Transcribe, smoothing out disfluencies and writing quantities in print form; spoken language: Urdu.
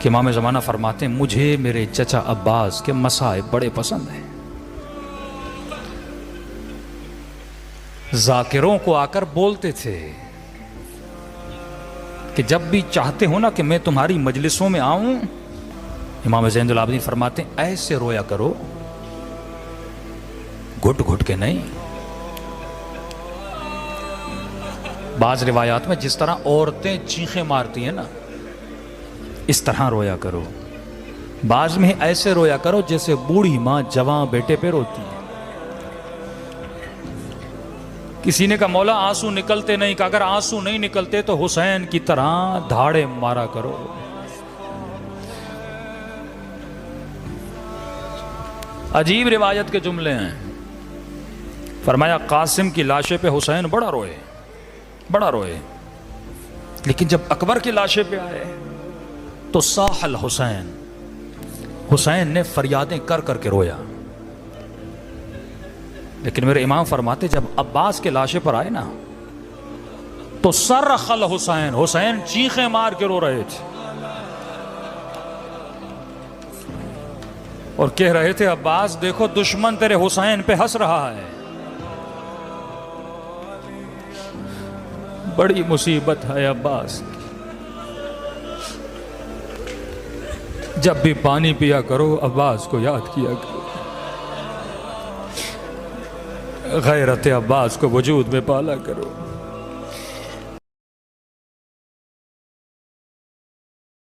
کہ امام زمانہ فرماتے ہیں مجھے میرے چچا عباس کے مصائب بڑے پسند ہیں. ذاکروں کو آ کر بولتے تھے کہ جب بھی چاہتے ہو نا کہ میں تمہاری مجلسوں میں آؤں، امام زین العابدین فرماتے ہیں ایسے رویا کرو، گھٹ گھٹ کے نہیں. بعض روایات میں جس طرح عورتیں چیخیں مارتی ہیں نا اس طرح رویا کرو. بعض میں ایسے رویا کرو جیسے بوڑھی ماں جوان بیٹے پہ روتی ہے. کسی نے کہا مولا آنسو نکلتے نہیں، کہ اگر آنسو نہیں نکلتے تو حسین کی طرح دھاڑے مارا کرو. عجیب روایت کے جملے ہیں. فرمایا قاسم کی لاشے پہ حسین بڑا روئے، لیکن جب اکبر کی لاشے پہ آئے تو صاح الحسین، حسین نے فریادیں کر کر کے رویا. لیکن میرے امام فرماتے جب عباس کے لاشے پر آئے نا تو صرخ الحسین، حسین چیخیں مار کے رو رہے تھے اور کہہ رہے تھے عباس دیکھو دشمن تیرے حسین پہ ہنس رہا ہے. بڑی مصیبت ہے عباس کی. جب بھی پانی پیا کرو عباس کو یاد کیا کرو، غیرت عباس کو وجود میں پالا کرو.